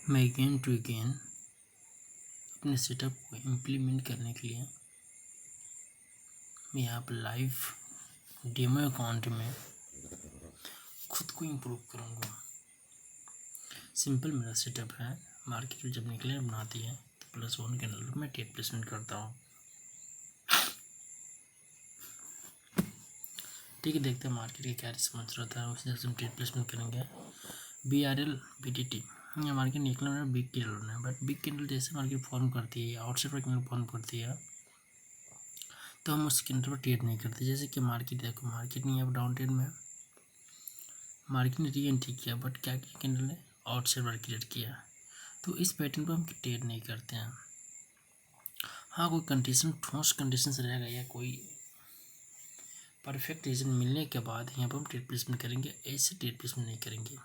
मैं again to again अपने setup को इम्प्लीमेंट करने के लिए मैं यहाँ पर लाइव डेमो अकाउंट में खुद को इम्प्रूव करूँगा। सिंपल मेरा सेटअप है। मार्केट में जब निकले बनाती है तो +1 कैंडल में ट्रेड प्लेसमेंट करता हूँ। ठीक है, देखते हैं मार्केट का क्या रिस्पॉन्स रहता है, उस हिसाब से हम ट्रेड प्लेसमेंट करेंगे। BRL BTT ये मार्केट निकला है बिग कैंडल है, बट बिग कैंडल जैसे मार्केट फॉर्म करती है, आउटसाइड कैंडल फॉर्म करती है, तो हम उस कैंडल पर ट्रेड नहीं करते। जैसे कि मार्केट देखो, मार्केट नहीं है अब डाउन ट्रेड में, मार्केट ने री एंट्री किया, बट क्या किया, कैंडल ने आउटसाइड बार क्रिएट किया, तो इस पैटर्न पर हम ट्रेड नहीं करते हैं। हाँ, कोई कंडीशन ठोस कंडीशन रहेगा या कोई परफेक्ट रीजन मिलने के बाद यहाँ पर हम ट्रेड प्लेसमेंट करेंगे, ऐसे ट्रेड प्लेसमेंट नहीं करेंगे।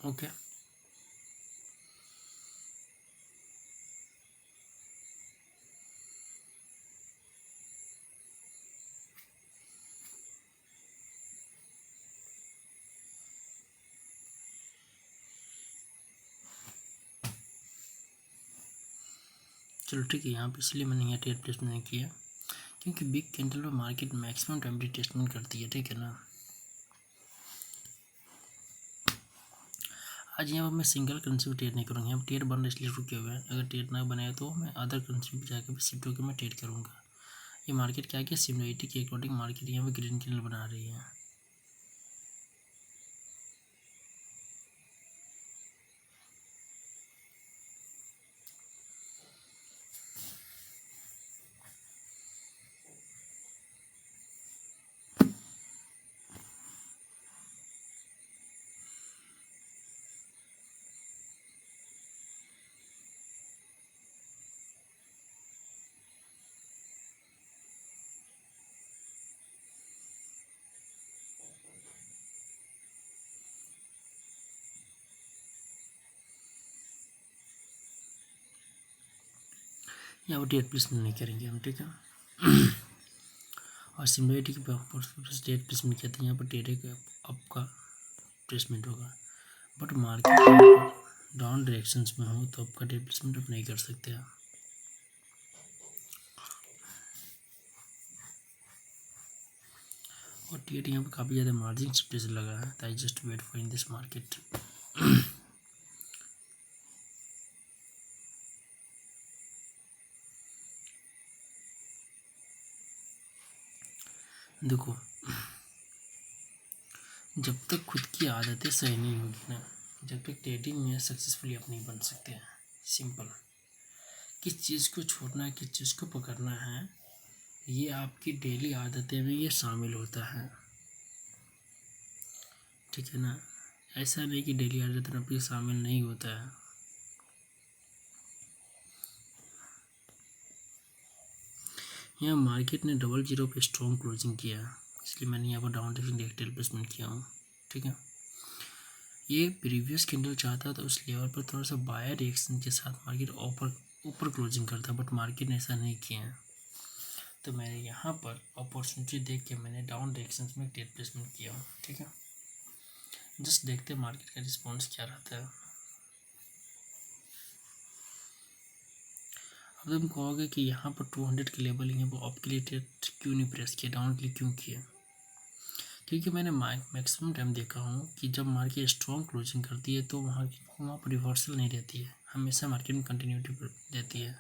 ओके, चलो ठीक है। यहाँ पे इसलिए मैंने यहाँ ट्रेड प्लेसमेंट नहीं किया क्योंकि बिग कैंडल में मार्केट मैक्सिमम टाइम रिटेस्टमेंट करती है, ठीक है ना। आज यहाँ पर मैं सिंगल करेंसी पर ट्रेड नहीं करूँगा। यहाँ पर ट्रेड बन इसलिए रुके हुए हैं, अगर ट्रेड ना बनाया तो मैं अदर करेंसी पर जाकर शिफ्ट होकर मैं ट्रेड करूँगा। ये मार्केट क्या किया, सिमिलरिटी के अकॉर्डिंग मार्केट यहाँ पर ग्रीन कैंडल बना रही है। यहाँ पर ट्रेड प्लेसमेंट नहीं करेंगे हम, ठीक है। और सिमिलरिटी के ट्रेड प्लेसमेंट कहते हैं, यहाँ पर ट्रेड अप का प्लेसमेंट होगा, बट मार्केट डाउन डायरेक्शंस में हो तो आपका ट्रेड प्लेसमेंट आप नहीं कर सकते हैं। और ट्रेड यहाँ पर काफ़ी ज़्यादा मार्जिन प्रेशर लगा है, ताकि just wait for in this market. देखो, जब तक खुद की आदतें सही नहीं होगी ना, जब तक ट्रेडिंग में सक्सेसफुली आप नहीं बन सकते हैं। सिंपल, किस चीज़ को छोड़ना है, किस चीज़ को पकड़ना है, ये आपकी डेली आदतें में ये शामिल होता है, ठीक है ना। ऐसा नहीं कि डेली आदत में आपकी शामिल नहीं होता है। यहाँ मार्केट ने 00 पे स्ट्रॉन्ग क्लोजिंग किया, इसलिए मैंने यहाँ पर डाउन ट्रेड प्लेसमेंट किया हूँ, ठीक है। ये प्रीवियस कैंडल चाहता था उस लेवल पर थोड़ा सा बायर रिएक्शन के साथ मार्केट ऊपर क्लोजिंग करता, बट मार्केट ने ऐसा नहीं किया है। तो मैंने यहाँ पर अपॉर्चुनिटी देख के मैंने डाउन डायरेक्शन में ट्रेड प्लेसमेंट किया हूँ, ठीक है। जस्ट देखते हैं मार्केट का रिस्पॉन्स क्या रहता है। अब तुम कहोगे कि यहाँ पर 200 के लेवल यहाँ पर अप के लिए ट्रेड क्यों नहीं प्रेस किया, डाउन के लिए क्यों किया, क्योंकि मैंने मैक्सिमम टाइम देखा हूँ कि जब मार्केट स्ट्रॉन्ग क्लोजिंग करती है तो वहाँ पर रिवर्सल नहीं रहती है, हमेशा मार्केट में कंटिन्यूटी देती है।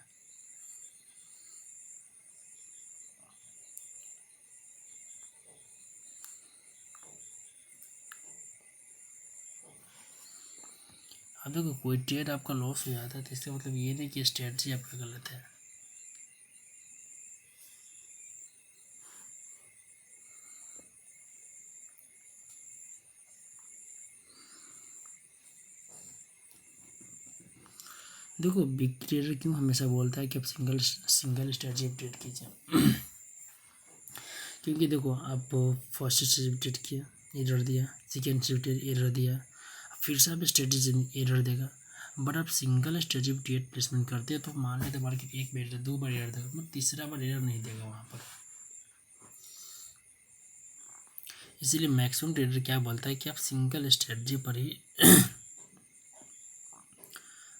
अब देखो, कोई ट्रेड आपका लॉस हो जाता है तो इसका मतलब ये नहीं कि स्ट्रेटजी आपका गलत है। देखो, बिग ट्रेडर क्यों हमेशा बोलता है कि आप सिंगल स्ट्रेटजी ट्रेड कीजिए क्योंकि देखो, आप फर्स्ट स्ट्रेटजी ट्रेड किया, एरर दिया, सेकेंड स्ट्रेटजी एरर दिया, फिर से आप स्ट्रेटजी एरर देगा, बट आप सिंगल स्ट्रेटजी ट्रेड प्लेसमेंट करते हैं तो मान लेते मार्केट एक बार 2 बार एरर देगा, मतलब तीसरा बार एरर नहीं देगा वहाँ पर। इसीलिए मैक्सिमम ट्रेडर क्या बोलता है कि आप सिंगल स्ट्रेटजी पर ही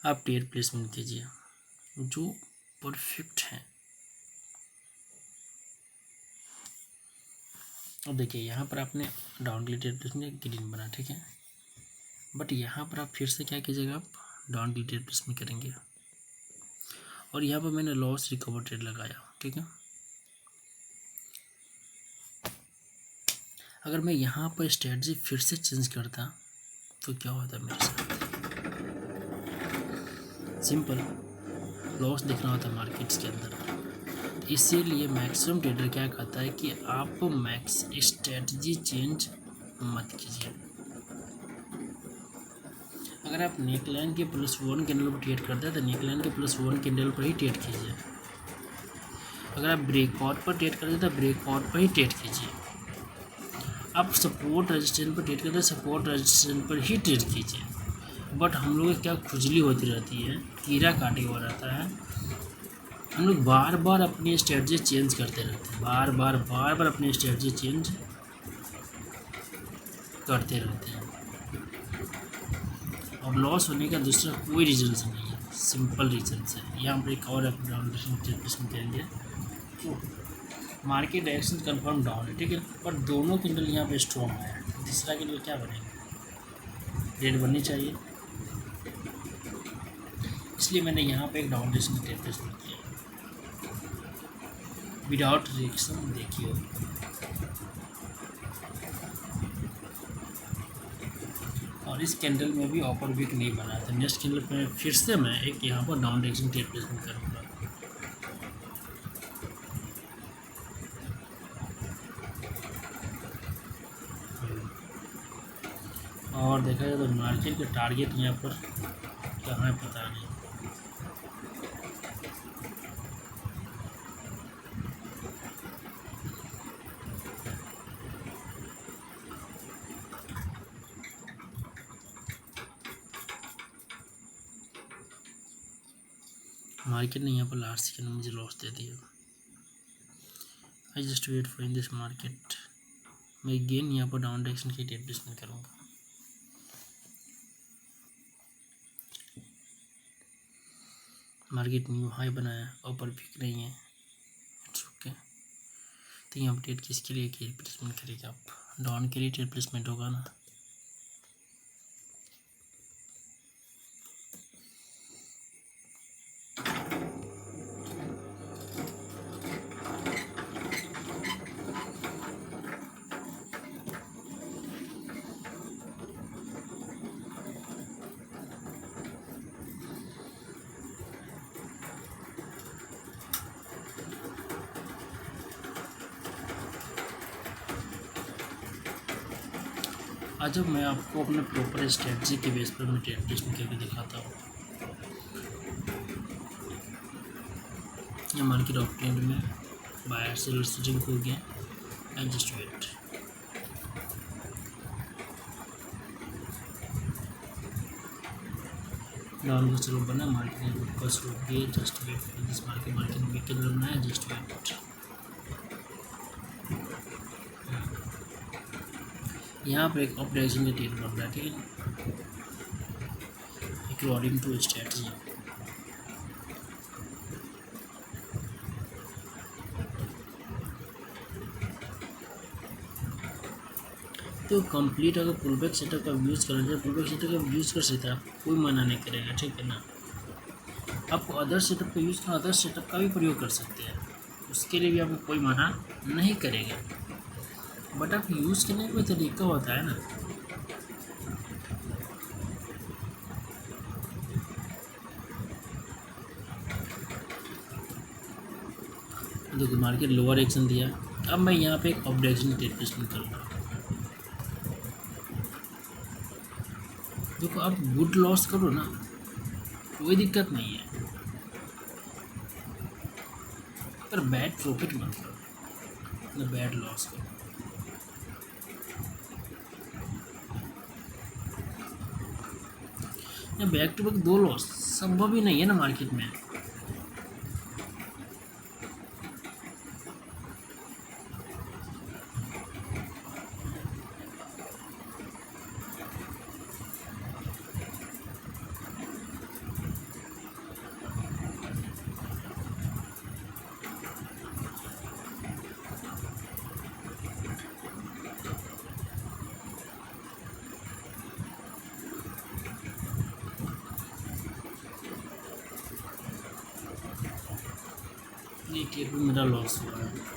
आप ट्रेड प्लेसमेंट कीजिए जो परफेक्ट है। अब देखिए यहाँ पर आपने डाउन के लिए ट्रेड प्लेसमेंट ग्रीन बना, ठीक है, बट यहाँ पर आप फिर से क्या कीजिएगा, आप डाउन के लिए ट्रेड प्लेसमेंट करेंगे और यहाँ पर मैंने लॉस रिकवर ट्रेड लगाया, ठीक है। अगर मैं यहाँ पर स्ट्रेटजी फिर से चेंज करता तो क्या होता मेरे साथ, सिंपल लॉस दिखना होता मार्केट्स के अंदर। तो इसीलिए मैक्सिमम ट्रेडर क्या कहता है कि आप मैक्स स्ट्रेटजी चेंज मत कीजिए। अगर आप नेकलाइन के +1 कैंडल पर ट्रेड करते हैं तो नेकलाइन के +1 कैंडल पर ही ट्रेड कीजिए। अगर आप ब्रेकआउट पर ट्रेड करते हैं तो ब्रेकआउट पर ही ट्रेड कीजिए। आप सपोर्ट रेजिस्टेंस पर ट्रेड करते हैं सपोर्ट रेजिस्टेंस पर ही ट्रेड कीजिए। बट हम लोग क्या खुजली होती रहती है, कीड़ा काटे हुआ रहता है, हम लोग बार बार अपनी स्ट्रेटजी चेंज करते रहते हैं, बार बार अपनी स्ट्रेटजी चेंज करते रहते हैं और लॉस होने का दूसरा कोई रीज़न नहीं है, सिंपल रीज़न है। यहाँ पर एक और अपडेशन करेंगे तो मार्केट डायरेक्शन कंफर्म डाउन है, ठीक है, पर दोनों कैंडल यहाँ पे स्ट्रॉन्ग आया है। तीसरा कैंडल क्या बनेगा, रेड बननी चाहिए, इसलिए मैंने यहाँ पे एक डाउन डायरेक्शन प्लेसमेंट किया विदाउट रिएक्शन। देखिए और इस कैंडल में भी अपर वीक नहीं बना था। नेक्स्ट कैंडल पे फिर से मैं एक यहाँ पर डाउन डायरेक्शन प्लेसमेंट करूँगा। और देखा जाए तो मार्केट का टारगेट यहाँ पर कहाँ है पता नहीं। मार्केट ने यहाँ पर लास्ट सेकंड में मुझे लॉस दे दिया। I just wait for in this market. मैं अगेन यहाँ पर डाउन डायरेक्शन की ट्रेड प्लेसमेंट करूँगा। मार्केट न्यू हाई बनाया, ऊपर वीक नहीं है, इट्स ओके। तो यहाँ पर ट्रेड किसके लिए ट्रेड प्लेसमेंट करेगा, आप डाउन के लिए ट्रेड प्लेसमेंट होगा ना। आज मैं आपको अपने प्रॉपर स्ट्रेटजी के बेस पर मैं ट्रेड प्लेसमेंट करके दिखाता हूँ। ये मार्केट ऑफ ट्रेंड में बायर सेलर स्विचिंग हो गया, एंड जस्ट वेट। डाउन का स्लोप बना, मार्केट ऊपर स्लोप गया, just wait. This market weekend बनना है, जस्ट वेट। यहाँ पर एक अप डायरेक्शन का ट्रेड बन रहा है, ठीक है, अकॉर्डिंग टू स्ट्रेटजी। तो कंप्लीट अगर पुलबैक सेटअप का यूज़ करना चाहिए, पुलबैक सेटअप का यूज़ कर सकते हैं आप, कोई मना नहीं करेगा, ठीक है ना। आपको अदर सेटअप का यूज़ करना, अदर सेटअप का भी प्रयोग कर सकते हैं, उसके लिए भी आपको कोई मना नहीं करेगा, बट आप यूज़ करने का कोई तरीका होता है ना। देखो मार्केट लोअर एक्शन दिया, अब मैं यहाँ पे एक अप डायरेक्शन ट्रेड प्लेसमेंट करूँगा। देखो आप गुड लॉस करो ना, कोई दिक्कत नहीं है, पर बैड प्रॉफिट मत करो, मतलब बैड लॉस करो। या बैक टू बैक 2 लॉस संभव ही नहीं है ना मार्केट में। ट्रेड में मेरा लॉस हुआ है।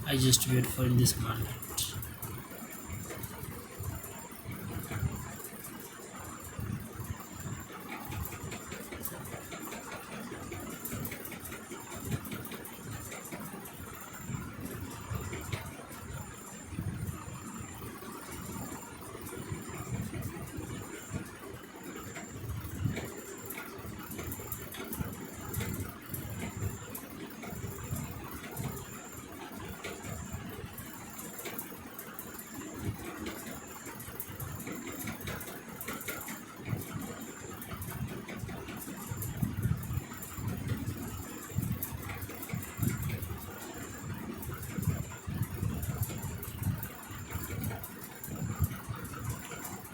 I just wait for in this market.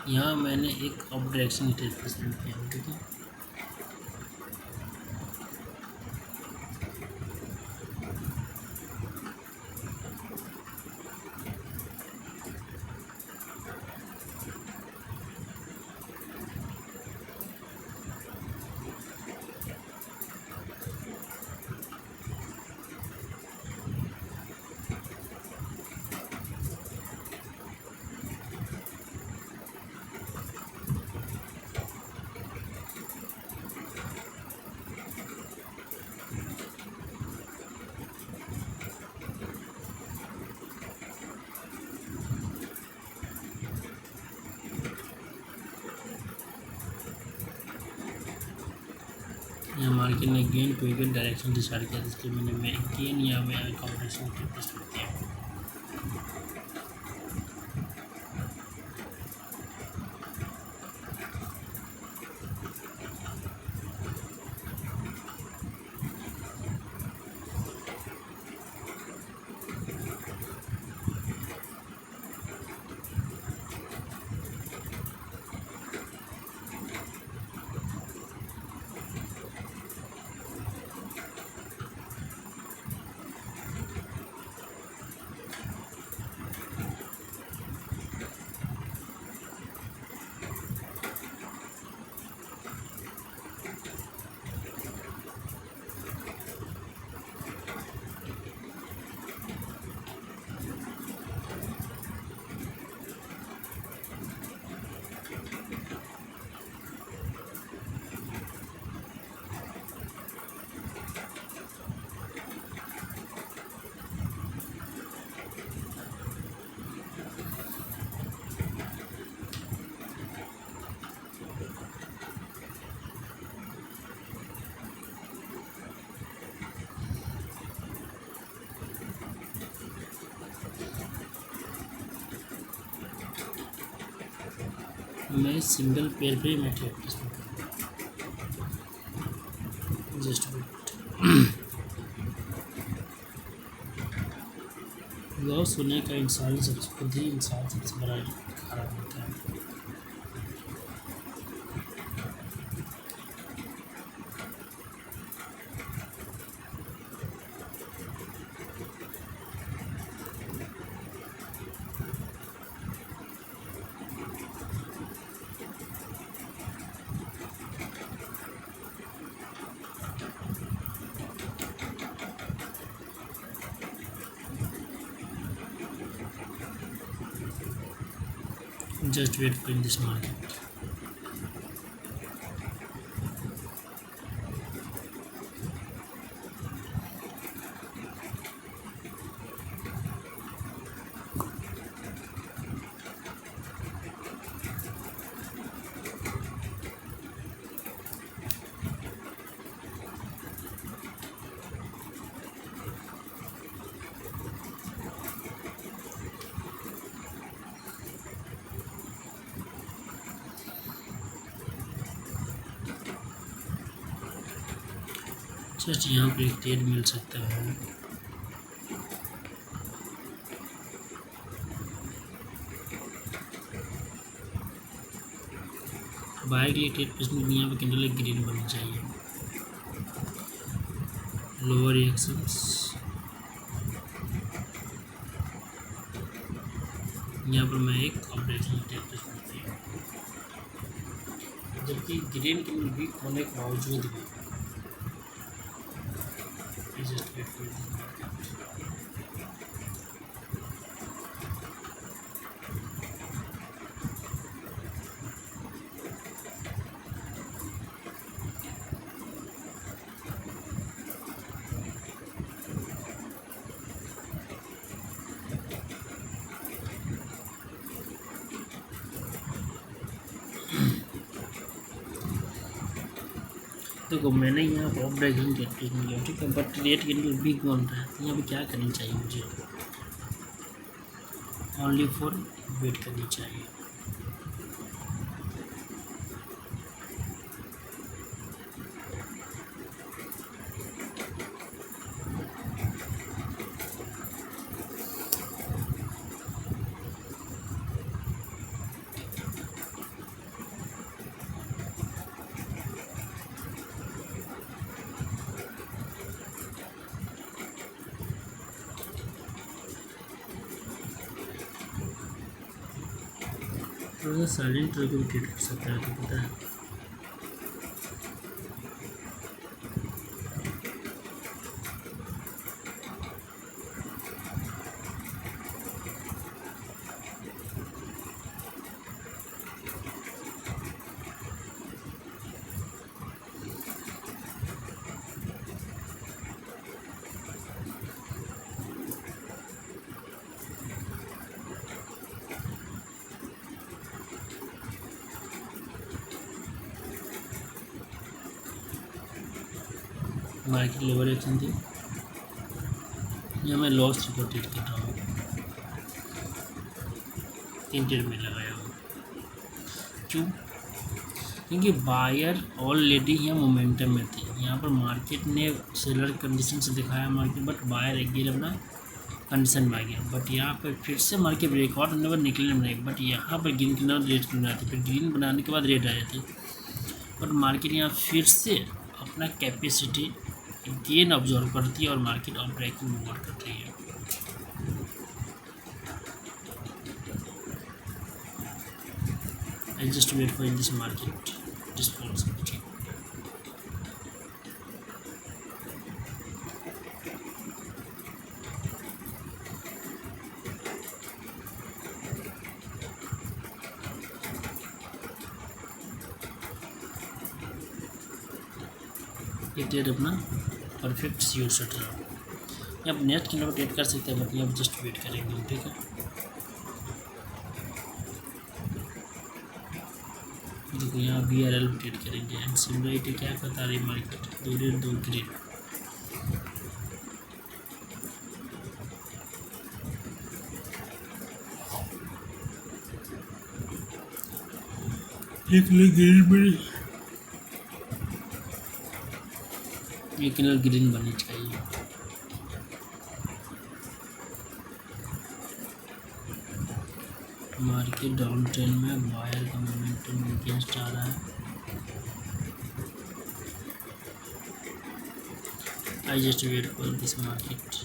यहाँ मैंने एक अप डायरेक्शन ट्रेड प्लेसमेंट किया, ठीक है। यहाँ मार्केट ने gain to gain direction decide किया, इसलिए मैं गेन या मैं कॉम्बिनेशन किया। मैं सिंगल पेयर पे मैं ट्रेड प्लेसमेंट करूँगा, जस्ट लॉस होने का इंसान खुद ही इंसान सबसे बड़ा खराब होता है। Just wait for in this market. Just यहाँ पे एक ट्रेड मिल सकता है। बाय के लिए ट्रेड प्लेसमेंट यहाँ पे कैंडल एक ग्रीन बननी चाहिए। लोअर रिएक्शंस, यहाँ पर मैं एक ऑपरेशन टेस्ट करती हूँ, जबकि ग्रीन कैंडल वीक होने के बावजूद भी देखो मैंने यहाँ पर ब्रेकिंग टेक्निक लिया, ठीक है, बट रेट कैंडल बिग बन रहा है, तो यहाँ पे क्या करनी चाहिए मुझे? ओनली फॉर वेट करनी चाहिए। थोड़ा सा साइलेंट रख के ट्रेड कर सकता है, तो पता है। मार्केट लोअर एक्शन थी, यहाँ मैं लॉस रिपोर्टेड कर रहा हूँ, 3 ट्रेड में लगाया हूँ। क्यों? क्योंकि बायर ऑलरेडी यहाँ मोमेंटम में थी, यहाँ पर मार्केट ने सेलर कंडीशन से दिखाया मार्केट, बट बायर अगेन अपना कंडीशन में आ गया, बट यहाँ पर फिर से मार्केट ब्रेकआउट होने पर निकलने में नहीं, बट यहाँ पर ग्रीन के नाम रेड बना थी, फिर ग्रीन बनाने के बाद रेड आ जाती, बट मार्केट यहाँ फिर से अपना कैपेसिटी गेन ऑब्जर्व करती है और मार्केट और ब्रेकिंग मूव करती है। I just wait for in this market responsibility. ये ट्रेड अपना परफेक्ट सियोर सेट रहा, यहाँ आप नेट कैंडल ट्रेड कर सकते हैं, बट यहाँ जस्ट वेट करेंगे, ठीक है। देखो यहाँ BRL ट्रेड करेंगे एंड सिमिलरिटी क्या करता है मार्केट, 2 रेड 2 ग्रीन, एक ग्रीन बनी, एक ग्रीन बननी चाहिए। मार्केट डाउन ट्रेंड में बायर का मोमेंटम अगेंस्ट आ रहा है। I just wait for this market.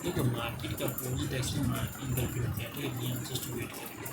देखो मार्केट का अपोजिट एक्शन एंगल पे होता है, ठीक है, जस्ट वेट करेंगे।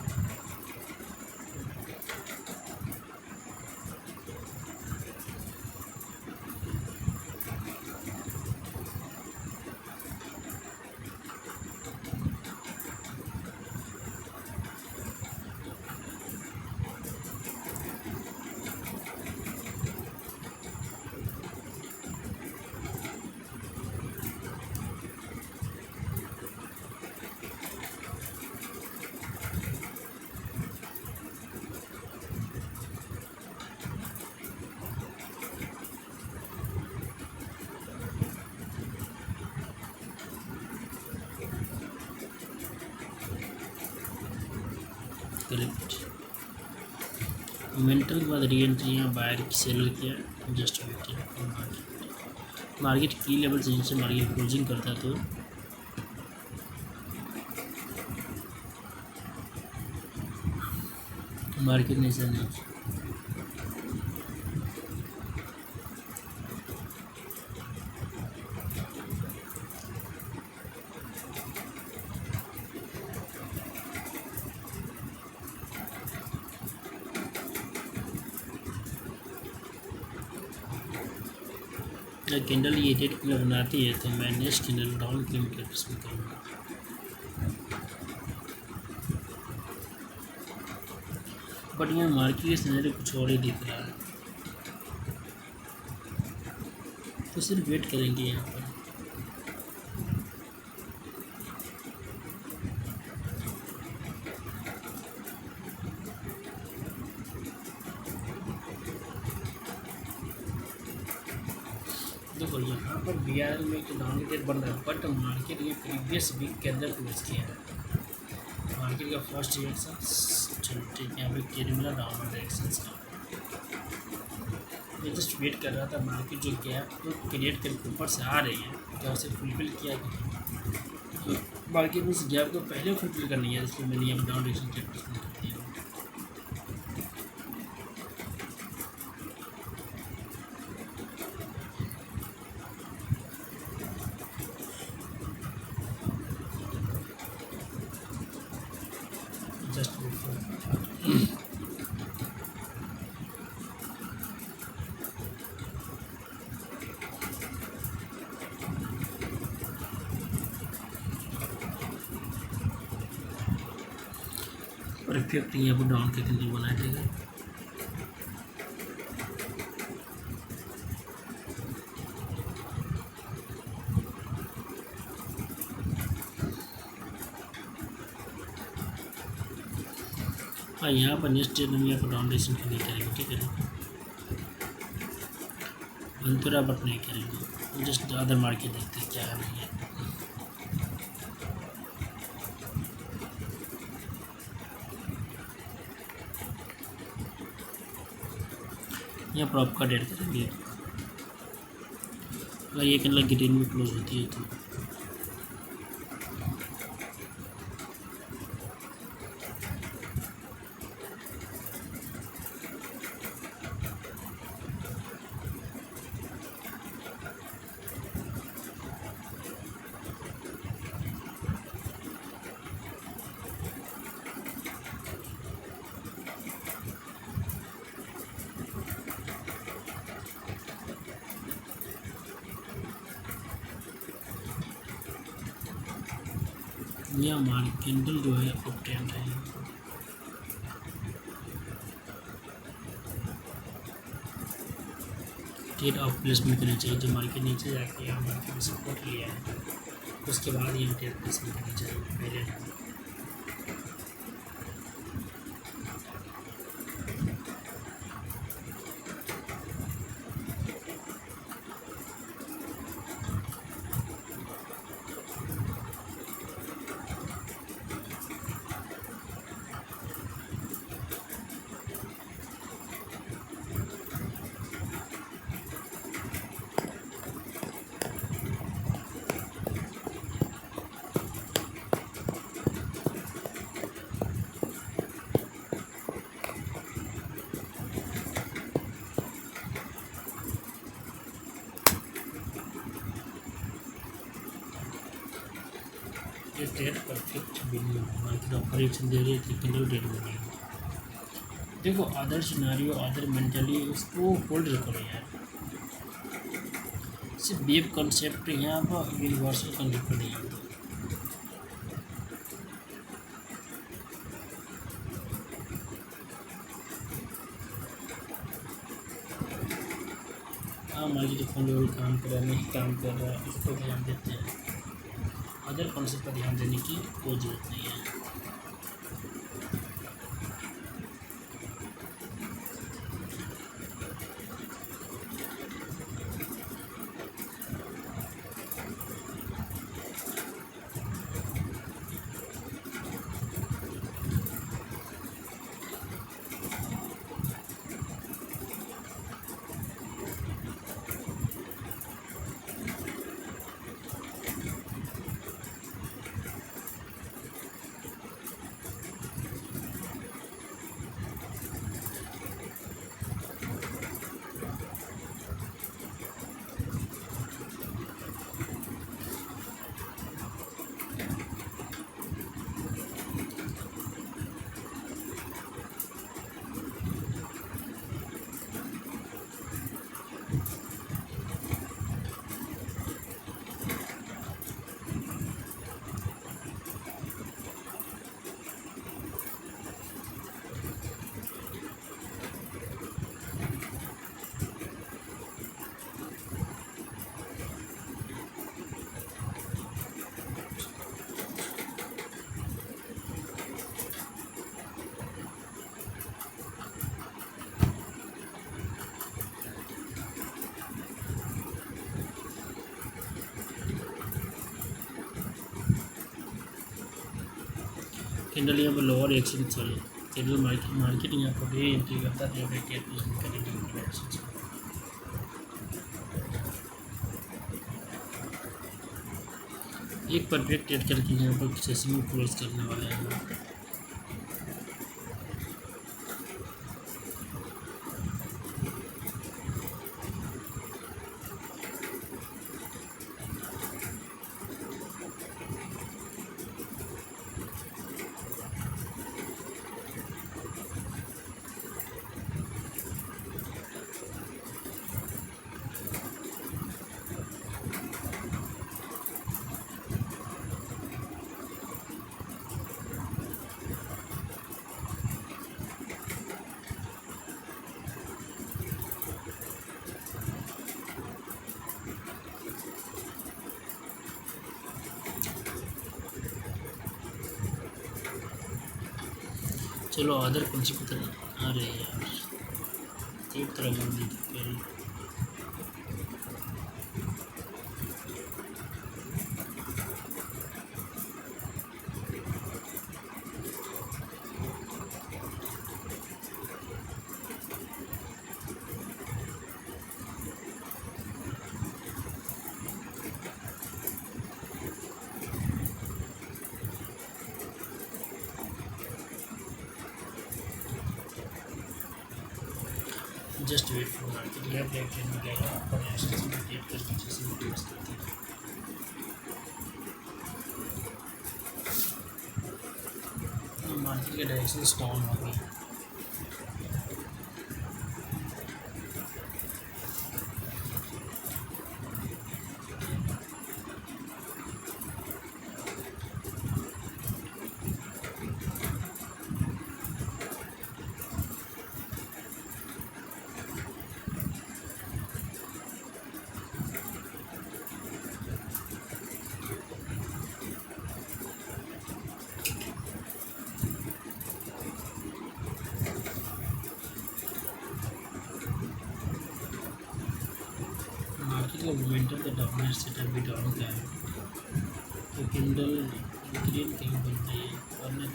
करेक्ट, मोमेंटल के बाद री एंट्री यहाँ बायर की सेलर किया, जस्ट वेट। मार्केट की लेवल से जिनसे मार्केट क्लोजिंग करता है, तो मार्केट नहीं चलने कैंडल ये रेड कलर बनाती है तो मैं नेक्स्ट कैंडल डाउन के पसंद करूँगा। बट यहाँ मार्केट के सिनेरियो कुछ और ही दिख रहा है, तो सिर्फ वेट करेंगे यहाँ पर। देखो यहाँ पर BRL में एक डाउन रेट बन रहा है, बट मार्केट ये प्रीवियस वीक के अंदर क्लोज किया है। मार्केट का फर्स्ट रिएक्शन चलो ठीक है, यहाँ पे कैरिमिला डाउनवर्ड रिएक्शन का मैं जस्ट वेट कर रहा था। मार्केट जो गैप तो क्रिएट करके ऊपर से आ रही है, क्या उसे फुलफिल किया कि तो मार्केट में उस गैप को पहले फुलफिल करनी है, इसलिए मैंने यहाँ डाउन रिएक्शन कर दिया। जस्ट परफेक्ट यहाँ पर डाउन के कैंडल बनाए थे। हाँ यहाँ पर नेक्स्ट डे में यहाँ पर डाउन रिएक्शन के लिए करेंगे, ठीक है अंतरा, बट नहीं करेंगे। जस्ट अदर मार्केट देखते हैं क्या है नहीं है। यहाँ पर आपका डेट करेंगे, अगर ये कैंडल ग्रीन में क्लोज होती है तो ये हमारी कैंडल जो है अप ट्रेंड है। ट्रेड ऑफ प्लेसमेंट करनी चाहिए, जो मार्केट नीचे जाके यहाँ मार्केट में सपोर्ट लिया है उसके बाद यहाँ ट्रेड प्लेसमेंट करनी चाहिए पहले ना। ये ट्रेड परफेक्ट बिल्कुल मार्केट ऑफर रिएक्शन दे रही है, कैंडल डेट बनेगी। देखो अदर सिनारियो अदर मेंटली उसको होल्ड करो यार, सिर्फ वेव कॉन्सेप्ट यहाँ पर यूनिवर्सल कॉन्सेप्ट नहीं है। हाँ मार्केट फंड काम कर रहा है नहीं काम कर रहा है उसको ध्यान देते हैं, अदर कॉन्सेप्ट पर ध्यान देने की कोई ज़रूरत नहीं है। कैंडल यहाँ पर lower action, sorry candle market यहाँ पर भी एंट्री करता है, यहाँ पे 10% करेंगे एक्शन। एक परफेक्ट ट्रेड करके यहाँ पर सेशन में क्लोज करने वाले हैं। चलो अदर कौन सी पता नहीं, अरे यार एक तरह बोल दी थी पहले। जस्ट वेट फॉर मार्केट, यह ब्रेक ट्रेंड में गया और ऐसे से क्रिएट करके जैसे वीडियोस करती है। मार्केट के डायरेक्शन डाउन हो गई। मार्केट का मोमेंटम का डॉमिनेट सेटअप भी डाउन का है, तो कैंडल ग्रीन कहीं बन रही है वरना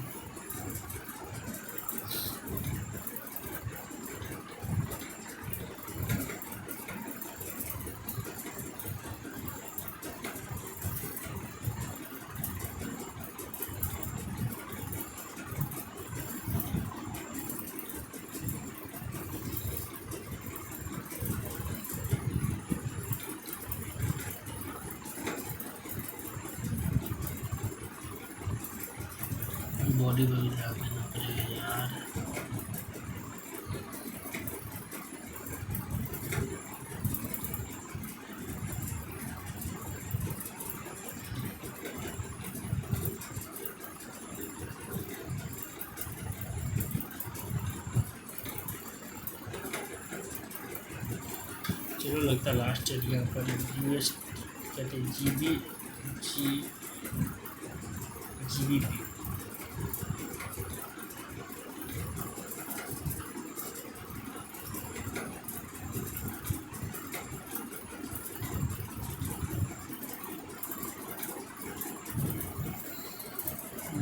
बॉडी वेल ध्यान देना पड़ेगा यार। चलो लगता है लास्ट एरिया पर यूएस कहते हैं GBP।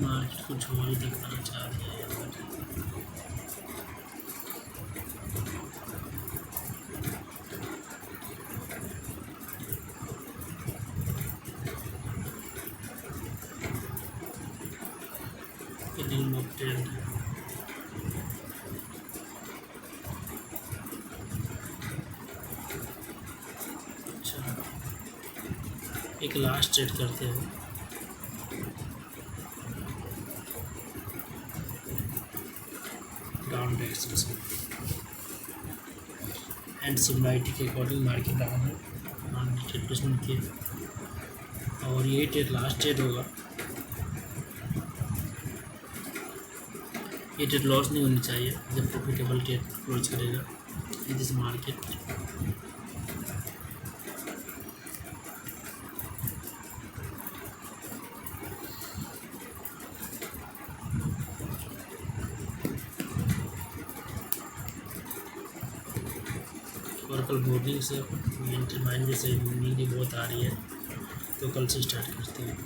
मार्केट कुछ और ही दिखाना चाह रहे हैं ट्रेंड। अच्छा एक लास्ट ट्रेड करते हैं। डाउन डायरेक्शन से एंड सिमिलरिटी के अकॉर्डिंग मार्केट डाउन है 100% के, और ये ट्रेड लास्ट ट्रेड होगा। ये ट्रेड लॉस नहीं होनी चाहिए जब प्रॉफिटेबल ट्रेड क्लोज करेगा दिस मार्केट। और कल बोर्डिंग से माइंड से नींद बहुत आ रही है, तो कल से स्टार्ट करते हैं।